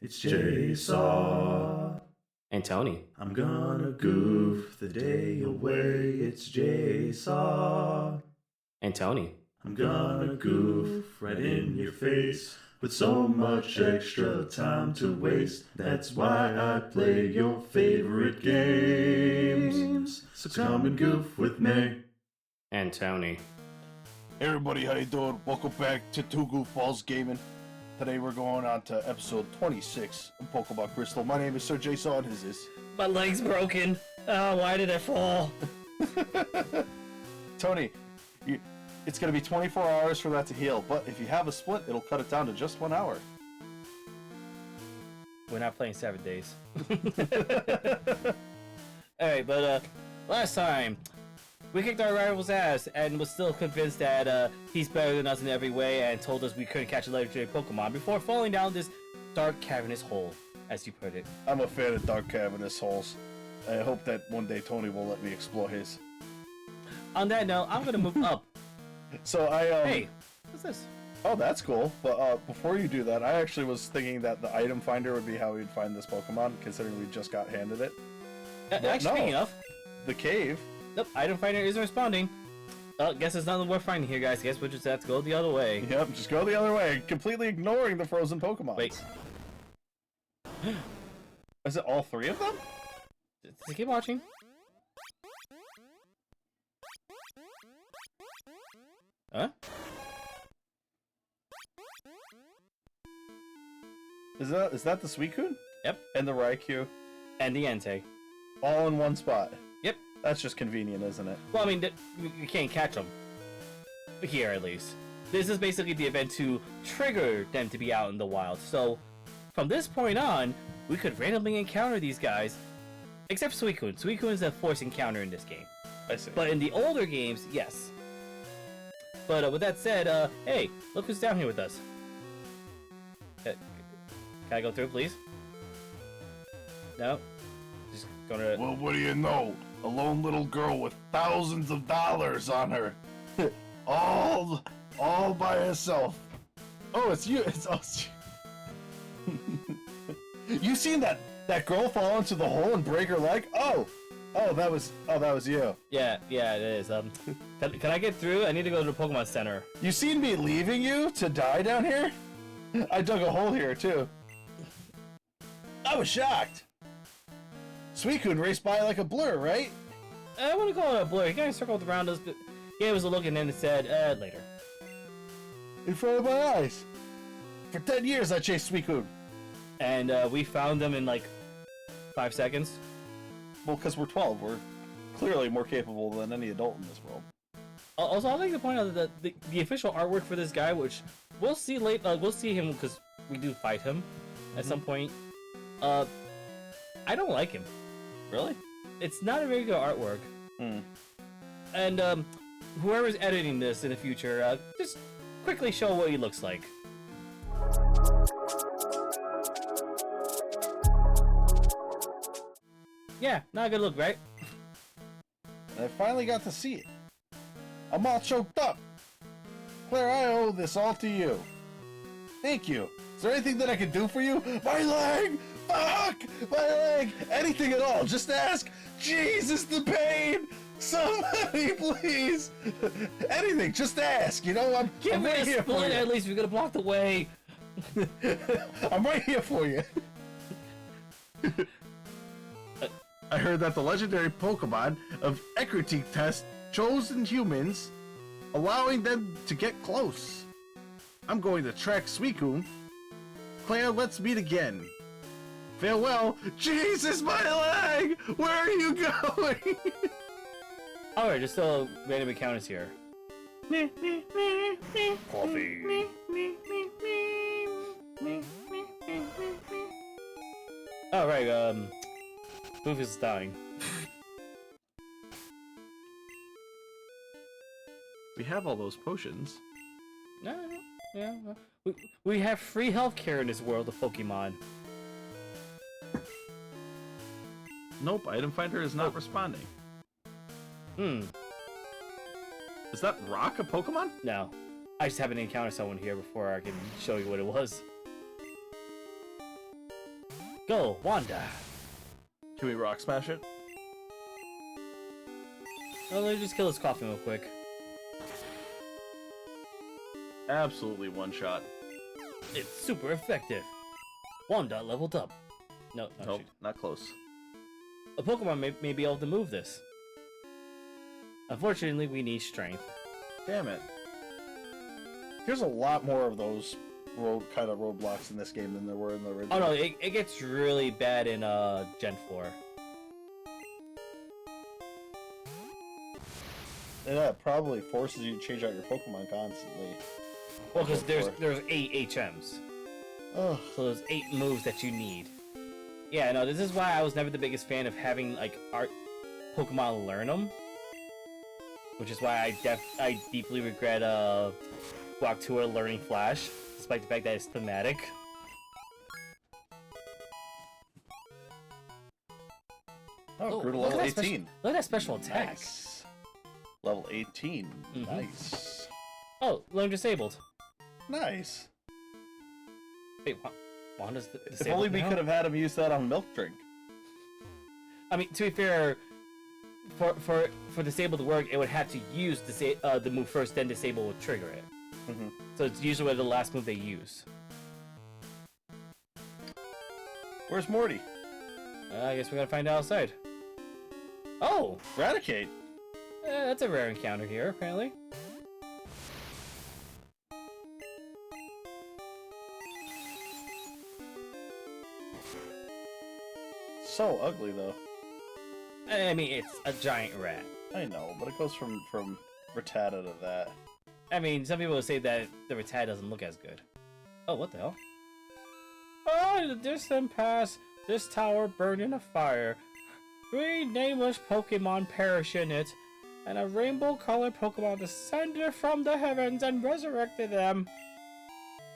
It's Jaysaw And Tony. I'm gonna goof the day away. It's Jaysaw And Tony. I'm gonna goof right in your face with so much extra time to waste. That's why I play your favorite games. So come and goof with me. And Tony. Hey everybody, how you doing? Welcome back to Two Goofballs Gaming. Today we're going on to episode 26 of Pokemon Crystal. My name is Sir Jaysaw, and who's this? My leg's broken. Oh, why did I fall? Tony, it's going to be 24 hours for that to heal, but if you have a split, it'll cut it down to just 1 hour. We're not playing 7 days. Alright, but last time, we kicked our rival's ass and was still convinced that he's better than us in every way and told us we couldn't catch a legendary Pokemon before falling down this dark cavernous hole, as you put it. I'm a fan of dark cavernous holes. I hope that one day Tony will let me explore his. On that note, I'm gonna move up. So Hey, what's this? Oh, that's cool. But before you do that, I actually was thinking that the item finder would be how we'd find this Pokemon, considering we just got handed it. Actually, speaking of, The cave. nope, item finder isn't responding. Guess there's nothing worth finding here, guys. Guess we'll just have to go the other way. Yep, just go the other way, completely ignoring the frozen Pokemon. Wait. Is it all three of them? Just keep watching. Huh? Is that the Suicune? Yep. And the Raikou? And the Entei. All in one spot? Yep. That's just convenient, isn't it? Well, I mean, you can't catch them. Here, at least. This is basically the event to trigger them to be out in the wild. So, from this point on, we could randomly encounter these guys. Except Suicune. Suicune is a forced encounter in this game. I see. But in the older games, yes. But with that said, hey, look who's down here with us. Can I go through, please? No? Just gonna... Well, what do you know? A lone little girl with thousands of dollars on her. all by herself. Oh, it's you. It's us. You seen that girl fall into the hole and break her leg? Oh, that was you. Yeah, it is. Can I get through? I need to go to the Pokemon Center. You seen me leaving you to die down here? I dug a hole here too. I was shocked. Suicune raced by like a blur, right? I want to call it a blur. He kind of circled around us, gave us a look, and then it said, later. In front of my eyes. For 10 years I chased Suicune. And we found them in like 5 seconds. Well, because we're 12, we're clearly more capable than any adult in this world. Also, I'd like to point out that the official artwork for this guy, which we'll see later, we'll see him because we do fight him at some point. I don't like him. Really? It's not a very good artwork. And whoever's editing this in the future, just quickly show what he looks like. Yeah, not a good look, right? And I finally got to see it. I'm all choked up. Claire, I owe this all to you. Thank you. Is there anything that I can do for you? My leg! Fuck! My leg! Anything at all. Just ask. Jesus, the pain! Somebody, please! Anything, just ask. You know, I'm right here for you. At least we're gonna block the way. I'm right here for you. I heard that the legendary Pokemon of Ekritique test chosen humans, allowing them to get close. I'm going to track Suicune. Claire, let's meet again. Farewell. Jesus, my leg! Where are you going? Alright, just still random encounters here. Coffee. Alright, Boof is dying. We have all those potions. No, yeah. We have free healthcare in this world of Pokemon. Nope, item finder is not responding. Is that Rock a Pokemon? No. I just happened to encounter someone here before I can show you what it was. Go, Wanda. Can we rock smash it? Well, let me just kill this coffin real quick. Absolutely one shot. It's super effective. Wanda leveled up. No, Nope, not close. a Pokemon may be able to move this. Unfortunately, we need strength. Damn it. There's a lot more of those kind of roadblocks in this game than there were in the original. Oh no, it gets really bad in Gen 4. Yeah, it probably forces you to change out your Pokemon constantly. Well, because Gen 4. there's 8 HMs. Ugh. So there's 8 moves that you need. Yeah, no, this is why I was never the biggest fan of having, like, art Pokemon learn them. Which is why I deeply regret, Waktua learning Flash, despite the fact that it's thematic. Oh, grew to look level at that 18. Look at that special attack. Nice. Level 18. Mhm. Nice. Oh, learn disabled. Nice. Wait, Wanda's disabled If only we now? could have had him use that on Milk Drink. I mean, to be fair, for disabled to work, it would have to use the move first, then disable would trigger it. Mhm. So it's usually the last move they use. Where's Morty? I guess we gotta find out outside. Oh! Raticate. That's a rare encounter here, apparently. So ugly though. I mean, it's a giant rat. I know, but it goes from Rattata to that. I mean, some people would say that the Rattata doesn't look as good. Oh, what the hell? Oh, in the distant past, this tower burned in a fire. 3 nameless Pokemon perished in it, and a rainbow-colored Pokemon descended from the heavens and resurrected them.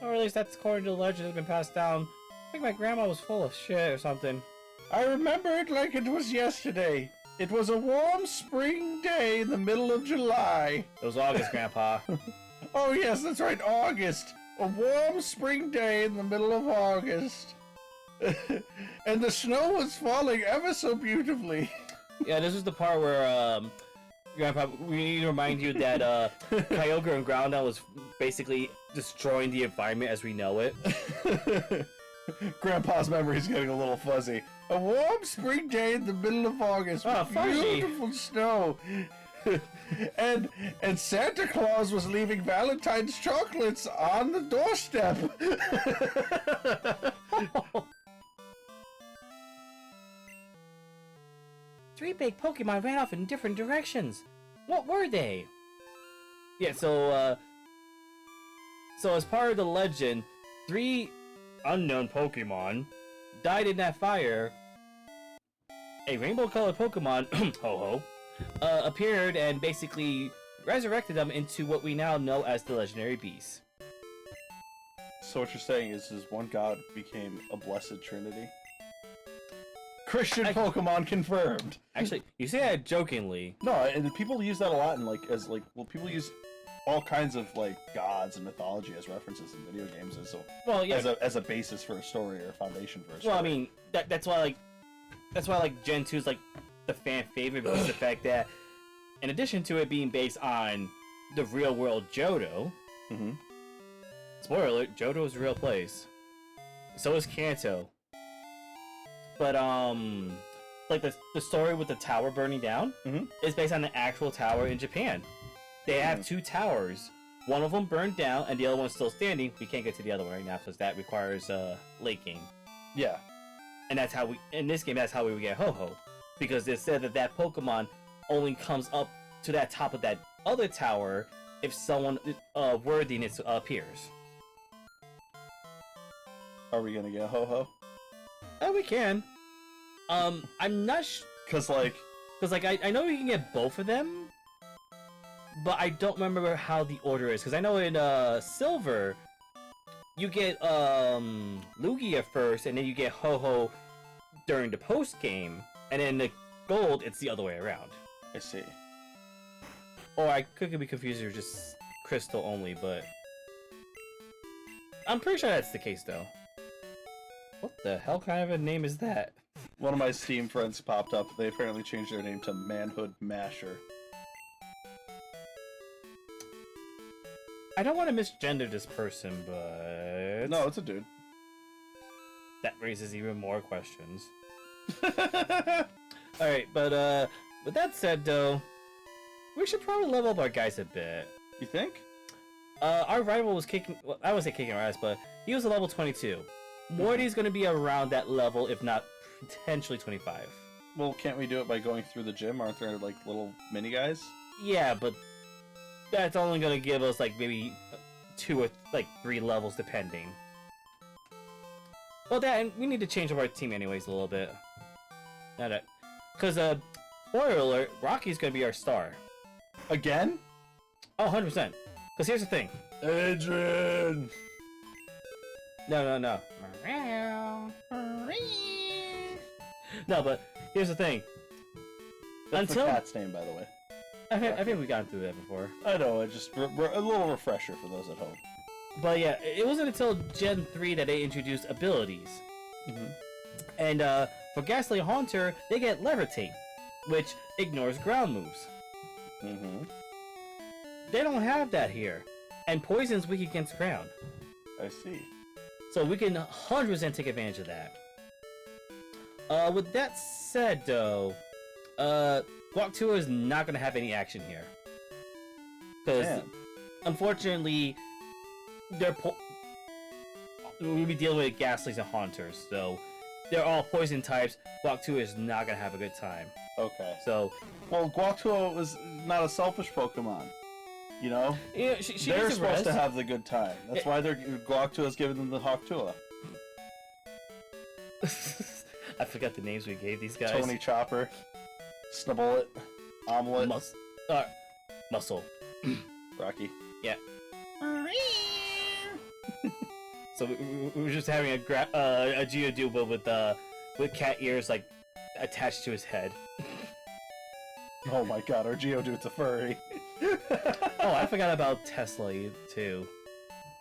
Or at least that's according to the legend that's been passed down. I think my grandma was full of shit or something. I remember it like it was yesterday. It was a warm spring day in the middle of July. It was August, Grandpa. Oh yes, that's right, August. A warm spring day in the middle of August. And the snow was falling ever so beautifully. Yeah, this is the part where, Grandpa, we need to remind you that, Kyogre and Groudon was basically destroying the environment as we know it. Grandpa's memory's getting a little fuzzy. A warm spring day in the middle of August Oh, with fuzzy. beautiful snow. and Santa Claus was leaving Valentine's chocolates on the doorstep. 3 big Pokemon ran off in different directions. What were they? Yeah, so as part of the legend, 3 unknown Pokemon died in that fire. A rainbow-colored Pokemon, Ho-Ho, appeared and basically resurrected them into what we now know as the legendary beasts. So what you're saying is one god became a blessed trinity? Christian Pokemon confirmed. Actually, you say that jokingly. No, and people use that a lot in people use all kinds of gods and mythology as references in video games Well, yeah. as a basis for a story or a foundation for a story. Well, I mean, that's why Gen 2 is the fan favorite because of the fact that, in addition to it being based on the real world Johto, Mhm. spoiler alert, Johto is a real place. So is Kanto. But the story with the tower burning down Mhm. is based on the actual tower in Japan. They have 2 towers. One of them burned down, and the other one's still standing. We can't get to the other one right now because that requires late game. Yeah. And that's how in this game, that's how we would get Ho-Ho. Because it said that Pokemon only comes up to that top of that other tower if someone worthiness appears. Are we gonna get Ho-Ho? We can. I'm not Cause because I know you can get both of them, but I don't remember how the order is. Because I know in Silver, you get Lugia first, and then you get Ho-Ho during the post game, and then the Gold, it's the other way around. I see. Or I could be confused, or just Crystal only, but I'm pretty sure that's the case though. What the hell kind of a name is that? One of my Steam friends popped up. They apparently changed their name to Manhood Masher. I don't want to misgender this person, but... No, it's a dude. That raises even more questions. Alright, but with that said though, we should probably level up our guys a bit. You think? Our rival was kicking, well, I wouldn't say kicking our ass, but he was a level 22. Morty's gonna be around that level, if not potentially 25. Well, can't we do it by going through the gym? Aren't there, like, little mini guys? Yeah, but that's only gonna give us, like, maybe 2 or, 3 levels, depending. Well, and we need to change up our team anyways a little bit. Because, spoiler alert, Rocky's gonna be our star. Again? Oh, 100%. Because here's the thing. Adrian! No. No, but here's the thing. That's Until... the cat's name, by the way. I think we got through that before. I know, just a little refresher for those at home. But yeah, it wasn't until Gen 3 that they introduced abilities. And for Ghastly Haunter, they get Levitate, which ignores ground moves. They don't have that here. And Poison's weak against ground. I see. So we can 100% take advantage of that. With that said, though, Guac 2 is not going to have any action here. Because, unfortunately, we'll be dealing with Ghastlies and Haunters, so they're all poison types. Guac 2 is not going to have a good time. Okay. So, well, Guac was not a selfish Pokemon. You know? Yeah, she they're needs a supposed rest. to have the good time. That's why Guac is giving them the Hawktua. I forgot the names we gave these guys. Tony Chopper, Snubullet, Omelette, Muscle. Rocky. Yeah. So we were just having a Geodude with cat ears like attached to his head. Oh my god, our Geodude's a furry. Oh, I forgot about Tesla too.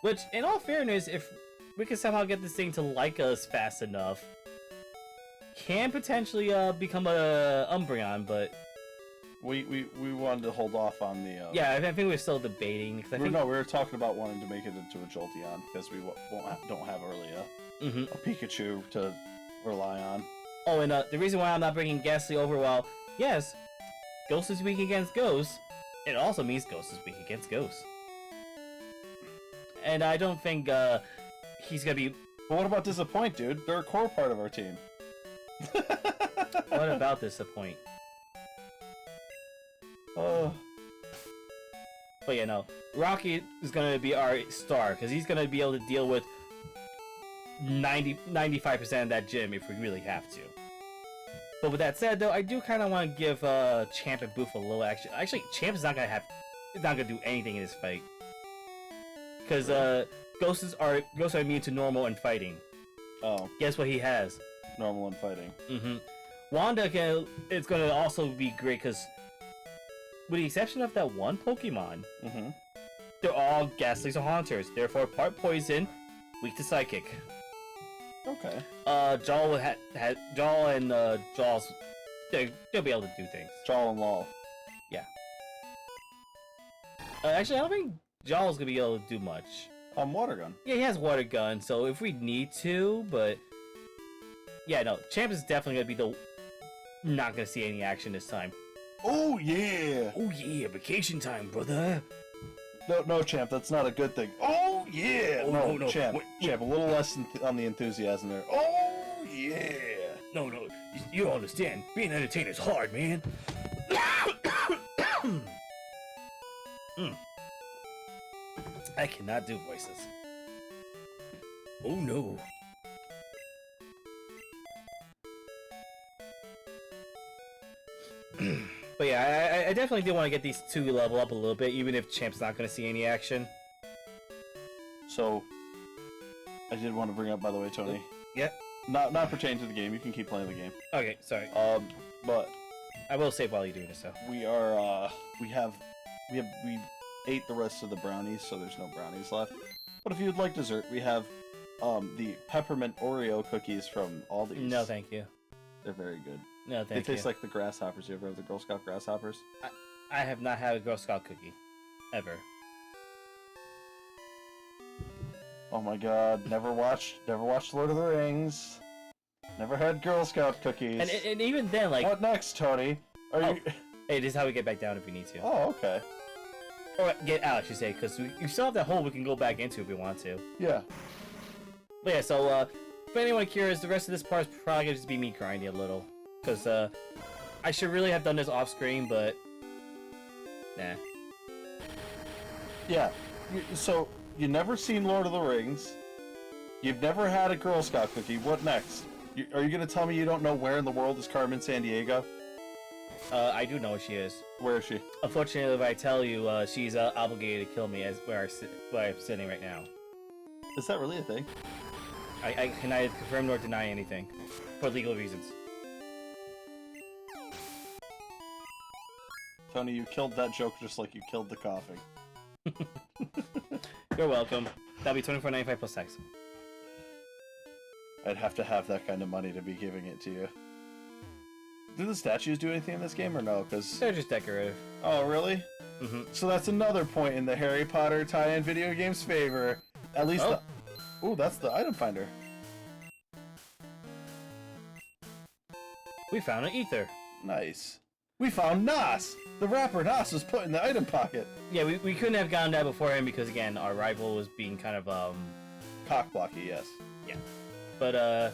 Which, in all fairness, if we can somehow get this thing to like us fast enough, can potentially become a Umbreon, but we wanted to hold off on the. Yeah, I think we're still debating. Because we were talking about wanting to make it into a Jolteon because we don't have really a Pikachu to rely on. Oh, and the reason why I'm not bringing Ghastly over, well, yes, Ghost is weak against Ghost. It also means Ghost is weak against Ghost. And I don't think he's gonna be. But what about Disappoint, dude? They're a core part of our team. What about Disappoint? Oh. But yeah, no. Rocky is gonna be our star because he's gonna be able to deal with 95% of that gym if we really have to. But with that said, though, I do kind of want to give Champ and Boof a little action. Actually, Champ is not gonna do anything in this fight because ghosts are immune to normal and fighting. Oh. Guess what he has? Normal and fighting. Wanda is gonna also be great because, with the exception of that one Pokemon, they're all Ghastlies or Haunters. Therefore, part poison, weak to psychic. Okay. Jaw and Jaws, they'll be able to do things. Jaw and Law. Yeah. Actually, I don't think Jaw's gonna be able to do much. Water Gun. Yeah, he has Water Gun, so if we need to, but yeah, no, Champ is definitely gonna be not gonna see any this time. Oh yeah! Oh yeah, vacation time, brother. No, Champ, that's not a good thing. Oh yeah! Oh, no. Champ, Wait. Champ, a little less on the enthusiasm there. Oh yeah! No, you don't understand. Being entertained is hard, man. I cannot do voices. Oh no. But yeah, I definitely do want to get these two level up a little bit, even if Champ's not going to see any action. So, I did want to bring up, by the way, Tony. Yeah. Not pertaining to the game. You can keep playing the game. Okay, sorry. But I will save while you're doing this, though. we ate the rest of the brownies, so there's no brownies left. But if you'd like dessert, we have the peppermint Oreo cookies from Aldi's. No, thank you. They're very good. No, They thank you. taste like the grasshoppers. You ever have the Girl Scout grasshoppers? I have not had a Girl Scout cookie. Ever. Oh my god, never watched Lord of the Rings. Never had Girl Scout cookies. And even then, like... What next, Tony? Are you... Hey, this is how we get back down if we need to. Oh, okay. Or get out, I should say, because we still have that hole we can go back into if we want to. Yeah. But yeah, so, if anyone curious, the rest of this part is probably gonna just be me grinding a little. Because, I should really have done this off-screen, but... Nah. Yeah. So, you never seen Lord of the Rings. You've never had a Girl Scout cookie. What next? Are you gonna tell me you don't know where in the world is Carmen Sandiego? I do know what she is. Where is she? Unfortunately, if I tell you, she's obligated to kill me as where I'm sitting right now. Is that really a thing? I can neither confirm nor deny anything, for legal reasons. Tony, you killed that joke just like you killed the coughing. You're welcome. That'll be $24.95 plus tax. I'd have to have that kind of money to be giving it to you. Do the statues do anything in this game or no? Because They're just decorative. oh, really? Mm-hmm. So that's another point in the Harry Potter tie-in video game's favor. At least Oh. the... Ooh, that's the item finder. We found an ether. Nice. We found Nas! The rapper Nas was put in the item pocket. Yeah, we couldn't have gotten that before him because, again, our rival was being kind of, Cockblocky, yes. But,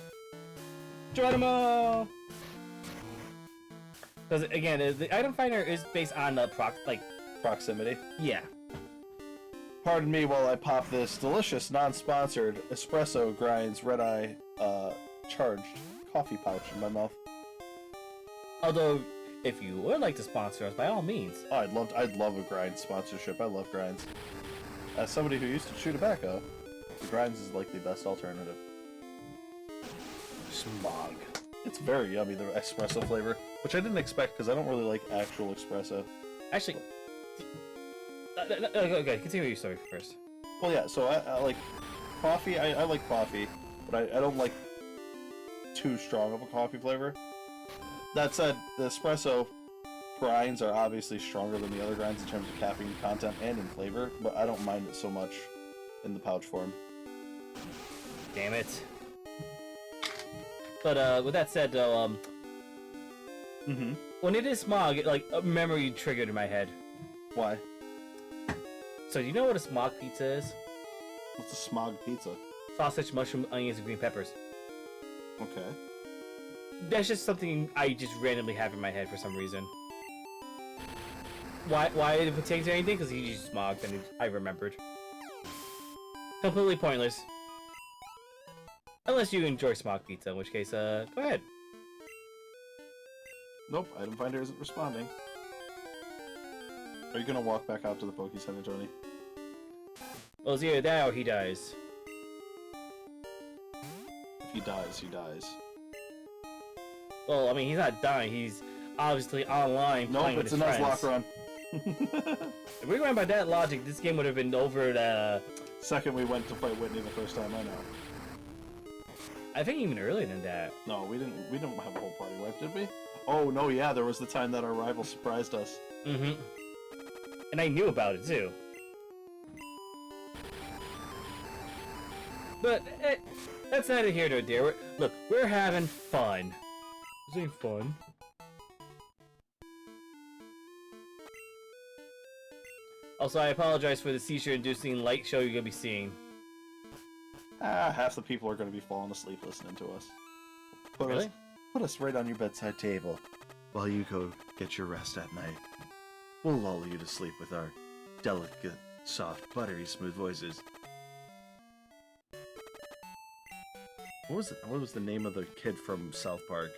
Geronimo! Because, again, the item finder is based on the Proximity. yeah. Pardon me while I pop this delicious, non-sponsored Espresso Grinds Red Eye, charged coffee pouch in my mouth. Although, if you would like to sponsor us, by all means. Oh, I'd love a grind sponsorship. I love grinds. As somebody who used to chew tobacco, the grinds is like the best alternative. Smog. It's very yummy, the espresso flavor, which I didn't expect because I don't really like actual espresso. Actually, okay, continue your story first. Well, yeah, so I like coffee. I like coffee, but I don't like too strong of a coffee flavor. That said, the espresso grinds are obviously stronger than the other grinds in terms of caffeine content and in flavor, but I don't mind it so much in the pouch form. Damn it. But, with that said, though, when it is smog, a memory triggered in my head. Why? So, you know what a smog pizza is? What's a smog pizza? Sausage, mushroom, onions, and green peppers. Okay. That's just something I just randomly have in my head for some reason. Why did it pertain to anything? Because he just smogged and I remembered. Completely pointless. Unless you enjoy smog pizza, in which case, go ahead. Nope, item finder isn't responding. Are you gonna walk back out to the Poke Center, Tony? Well, it's either that or he dies. If he dies, he dies. Well, I mean, he's not dying. He's obviously online Nope, playing with it's his a friends. Nuzlocke run. If we're going by that logic, this game would have been over at, Second we went to fight Whitney the first time, I know. I think even earlier than that. No, we didn't have a whole party wipe, did we? Oh, no, yeah, there was the time that our rival surprised us. Mm-hmm. And I knew about it, too. But, that's neither here nor there. Look, we're having fun. This ain't fun. Also, I apologize for the seizure-inducing light show you're gonna be seeing. Half the people are gonna be falling asleep listening to us. Really? Put us right on your bedside table while you go get your rest at night. We'll lull you to sleep with our delicate, soft, buttery smooth voices. What was the name of the kid from South Park?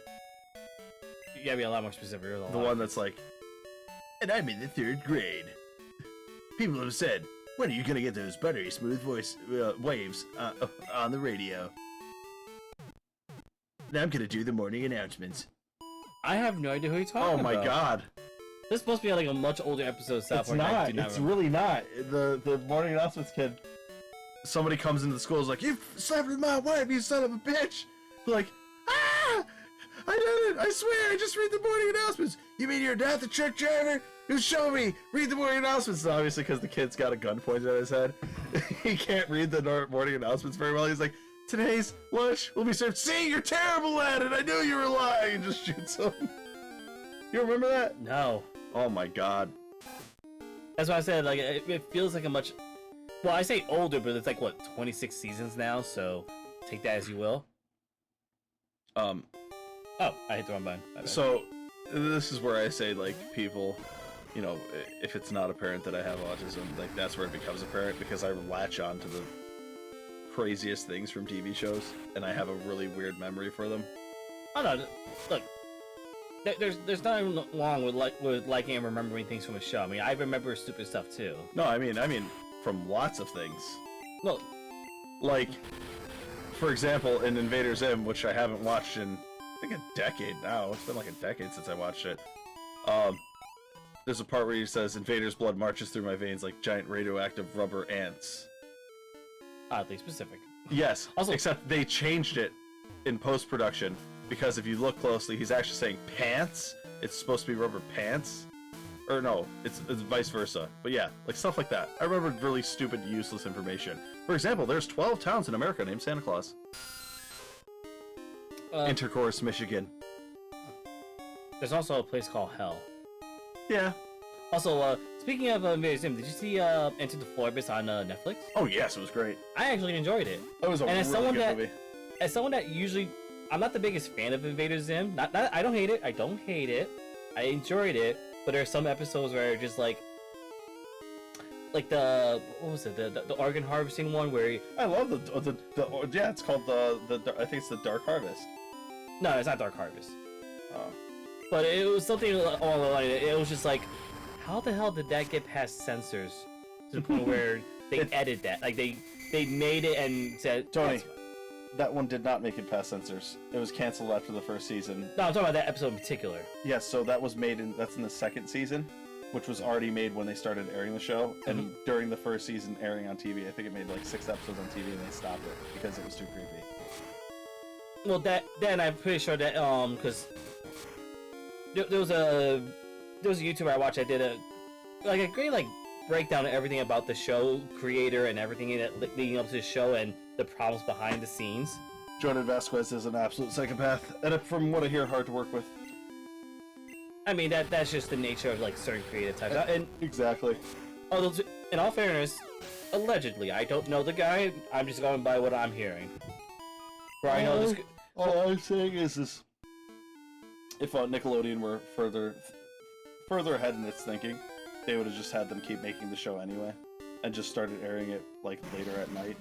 You gotta be a lot more specific. The one that's like, and I'm in the 3rd grade. People have said, when are you gonna get those buttery smooth voice waves on the radio? Now I'm gonna do the morning announcements. I have no idea who you're talking about. Oh my god. This must be like a much older episode of South It's Park. I not. do not It's remember. really not. The morning announcements kid. somebody comes into the school and is like, "You slept with my wife, you son of a bitch!" They're like, "Ah! I did it! I swear! I just read the morning announcements! You mean your dad, the truck driver? You show me! Read the morning announcements!" And obviously, because the kid's got a gun pointed at his head, he can't read the morning announcements very well. He's like, "Today's lunch will be served." "See, you're terrible at it! I knew you were lying!" And just shoots him. You remember that? No. Oh my god. That's why I said, like, it feels like a much... Well, I say older, but it's like, what, 26 seasons now, so take that as you will. Oh, I hit the wrong button. My bad. So, this is where I say, like, people, you know, if it's not apparent that I have autism, like, that's where it becomes apparent, because I latch on to the craziest things from TV shows, and I have a really weird memory for them. Oh, no, look. There's nothing wrong with liking and remembering things from a show. I mean, I remember stupid stuff, too. No, I mean, from lots of things. Well, Like, for example, in Invader Zim, which I haven't watched in, I think, a decade now. It's been like a decade since I watched it. There's a part where he says, "Invader's blood marches through my veins like giant radioactive rubber ants." oddly specific. Yes, Also- except they changed it in post-production, because if you look closely, he's actually saying pants. It's supposed to be rubber pants. Or no, it's vice versa. But yeah, like stuff like that. I remember really stupid, useless information. For example, there's 12 towns in America named Santa Claus. Intercourse, Michigan. There's also a place called Hell. Yeah. Also, speaking of Invader Zim, did you see Enter the Floribus on Netflix? Oh yes, it was great. I actually enjoyed it. It was a And as really someone good that- movie. As someone that usually, I'm not the biggest fan of Invader Zim. Not I don't hate it. I don't hate it. I enjoyed it. But there are some episodes where just like the what was it, the organ harvesting one where I love the yeah, it's called the I think it's the Dark Harvest. no, it's not Dark Harvest. Oh. But it was something along the line. It was just like, how the hell did that get past censors to the point where they edited that? Like they made it and said, Tony. "That's fine." That one did not make it past censors. It was canceled after the first season. No, I'm talking about that episode in particular. Yes, so that was made that's in the second season, which was already made when they started airing the show. And during the first season airing on TV, I think it made like 6 episodes on TV and they stopped it because it was too creepy. Well, then I'm pretty sure that because there was a YouTuber I watched that did a great like breakdown of everything about the show creator and everything in it leading up to the show and the problems behind the scenes. Jordan Vasquez is an absolute psychopath, and from what I hear, hard to work with. I mean that's just the nature of like certain creative types. And Exactly. although in all fairness, allegedly I don't know the guy. I'm just going by what I'm hearing. For I know this. All I'm saying is if Nickelodeon were further ahead in its thinking, they would have just had them keep making the show anyway, and just started airing it like later at night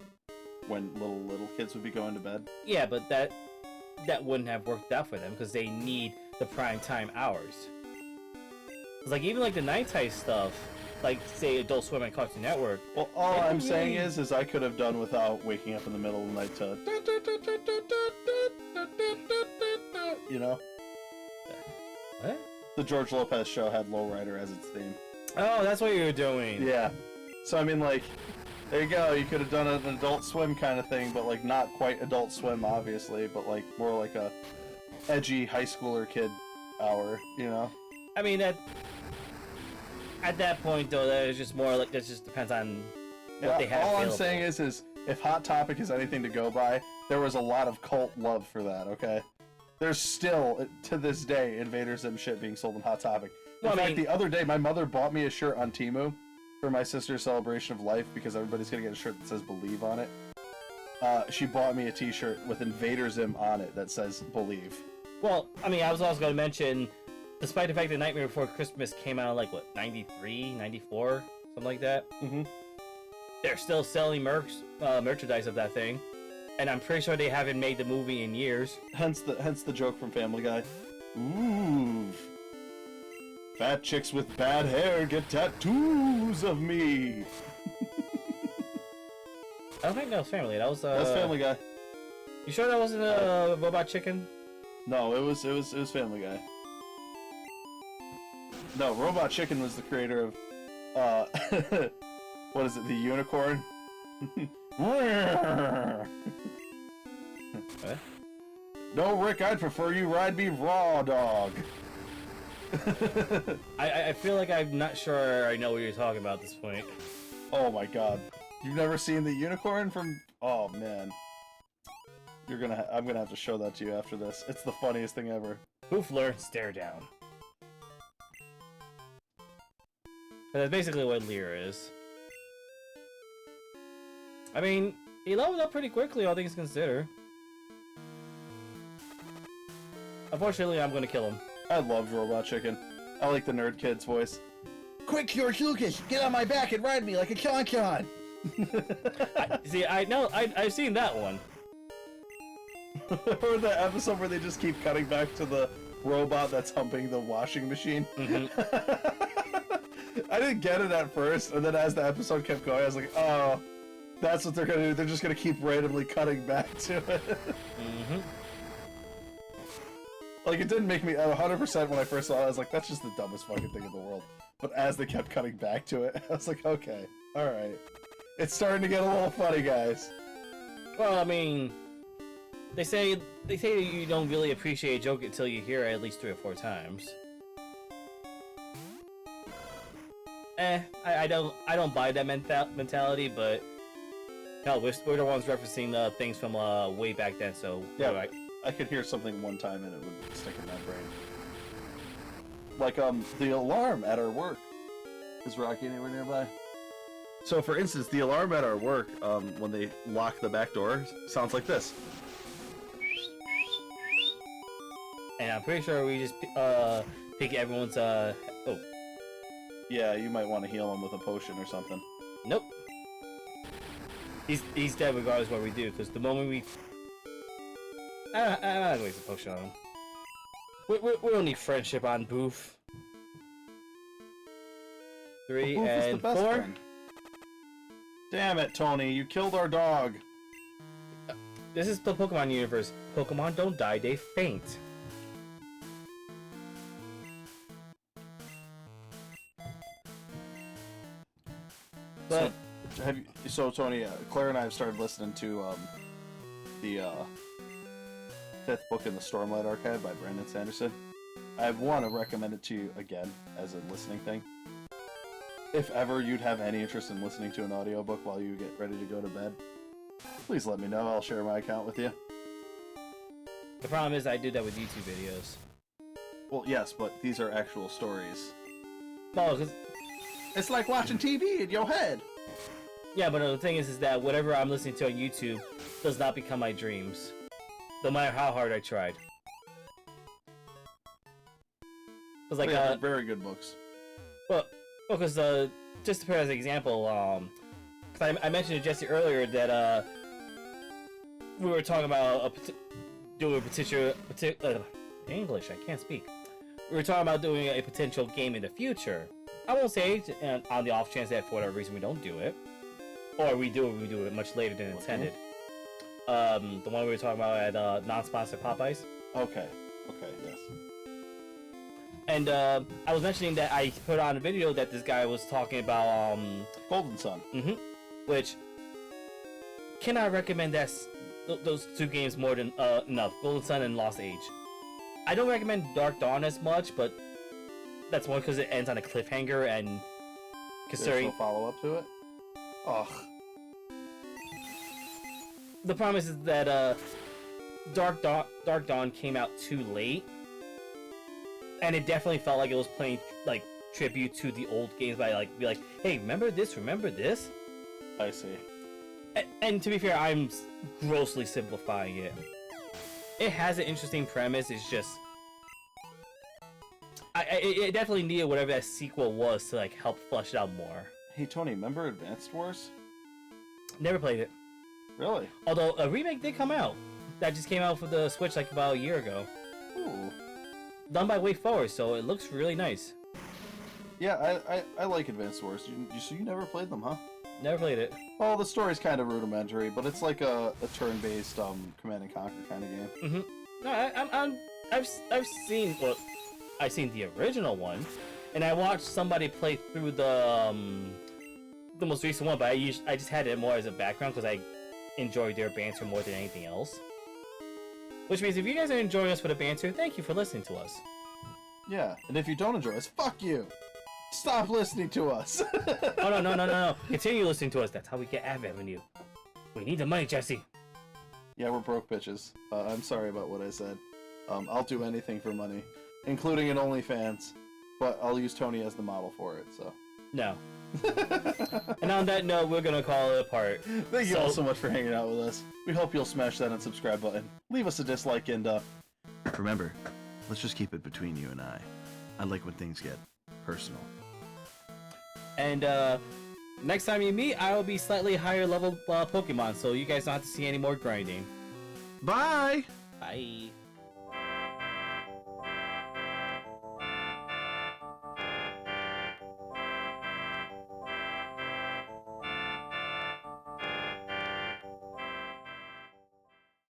when little kids would be going to bed. Yeah, but that wouldn't have worked out for them because they need the prime time hours. It's like even like the nighttime stuff, like say Adult Swim and Cartoon Network. Well, all They I'm don't saying really- is I could have done without waking up in the middle of the night to, you know, What? the George Lopez show had Lowrider as its theme. Oh, that's what you were doing. Yeah. So I mean, like, there you go. You could have done an Adult Swim kind of thing, but like not quite Adult Swim, obviously, but like more like a edgy high schooler kid hour, you know? I mean that. At that point, though, that is just more like that. Just depends on what they have. All I'm available. saying is if Hot Topic is anything to go by, there was a lot of cult love for that. Okay. There's still to this day Invader Zim shit being sold in Hot Topic. In Well, I fact, mean- the other day my mother bought me a shirt on Temu for my sister's celebration of life because everybody's gonna get a shirt that says "Believe" on it. She bought me a T-shirt with Invader Zim on it that says "Believe." Well, I mean, I was also going to mention, despite the fact that Nightmare Before Christmas came out like what 93, 94, something like that. Mm-hmm. They're still selling merchandise of that thing, and I'm pretty sure they haven't made the movie in years. Hence the joke from Family Guy. Ooh, fat chicks with bad hair get tattoos of me. I don't think that was Family. That was That's Family Guy. You sure that wasn't Robot Chicken? No, it was Family Guy. No, Robot Chicken was the creator of what is it, the unicorn? No, Rick, I'd prefer you ride me raw, dog. I feel like I'm not sure I know what you're talking about at this point. Oh my god. You've never seen the unicorn from... Oh, man. I'm gonna have to show that to you after this. It's the funniest thing ever. Boofler, stare down. And that's basically what Lear is. I mean, he leveled up pretty quickly, all things considered. Unfortunately, I'm gonna kill him. I loved Robot Chicken. I like the nerd kid's voice. Quick, George Lucas, get on my back and ride me like a Con-Con! I've seen that one. Or the episode where they just keep cutting back to the robot that's humping the washing machine. I didn't get it at first, and then as the episode kept going, I was like, oh, that's what they're gonna do. They're just gonna keep randomly cutting back to it. Like, it didn't make me 100% when I first saw it. I was like, that's just the dumbest fucking thing in the world. But as they kept cutting back to it, I was like, okay, alright. It's starting to get a little funny, guys. Well, I mean, they say you don't really appreciate a joke until you hear it at least 3 or 4 times. I don't buy that mentality, but hell, we're the ones referencing things from way back then, so yeah, right. I could hear something one time and it would stick in my brain. Like the alarm at our work. Is Rocky anywhere nearby? So, for instance, the alarm at our work, when they lock the back door, sounds like this. And I'm pretty sure we just pick everyone's oh. Yeah, you might want to heal him with a potion or something. Nope. He's dead regardless of what we do, because the moment we... I'm not gonna waste a potion on him. We don't need friendship on Boof. 3 Boof is the and best 4. friend. Damn it, Tony, you killed our dog. This is the Pokemon universe. Pokemon don't die, they faint. But So Tony, Claire and I have started listening to the 5th book in the Stormlight Archive by Brandon Sanderson. I want to recommend it to you again as a listening thing. If ever you'd have any interest in listening to an audiobook while you get ready to go to bed, please let me know. I'll share my account with you. the problem is I do that with YouTube videos. Well, yes, but these are actual stories. No, 'cause It's like watching TV in your head. yeah, but the thing is that whatever I'm listening to on YouTube does not become my dreams, no matter how hard I tried. Cause like Yeah, they're very good books. because just to put as an example, cause I mentioned to Jesse earlier that we were talking about doing a potential English. I can't speak. We were talking about doing a potential game in the future. I won't say on the off chance that for whatever reason we don't do it, or we do it much later than intended. The one we were talking about at non-sponsored Popeyes. Okay, yes. And I was mentioning that I put on a video that this guy was talking about Golden Sun. which can I recommend those 2 games more than enough? Golden Sun and Lost Age. I don't recommend Dark Dawn as much, but that's one because it ends on a cliffhanger and considering There's no follow-up to it? Ugh. the problem is that Dark Dawn came out too late, and it definitely felt like it was playing like tribute to the old games by be like, hey, remember this? I see. And to be fair, I'm grossly simplifying it. It has an interesting premise. It's just, it definitely needed whatever that sequel was to like help flesh it out more. Hey, Tony, remember Advanced Wars? Never played it. Really? Although a remake did come out. That just came out for the Switch like about a year ago. Ooh. Done by WayForward, so it looks really nice. Yeah, I like Advanced Wars. So you never played them, huh? Never played it. Well, the story's kind of rudimentary, but it's like a turn-based Command and Conquer kind of game. No, I've seen I've seen the original one, and I watched somebody play through the the most recent one, but I just had it more as a background because I enjoyed their banter more than anything else. Which means if you guys are enjoying us for the banter, thank you for listening to us. Yeah, and if you don't enjoy us, fuck you. Stop listening to us. Oh no. Continue listening to us. That's how we get ad revenue. We need the money, Jesse. Yeah, we're broke bitches. I'm sorry about what I said. I'll do anything for money, including an OnlyFans, but I'll use Tony as the model for it, so. No. And on that note, we're gonna call it a part. Thank you all so much for hanging out with us. We hope you'll smash that unsubscribe button. Leave us a dislike and, Remember, let's just keep it between you and I. I like when things get personal. And next time you meet, I will be slightly higher level Pokemon, so you guys don't have to see any more grinding. Bye! Bye.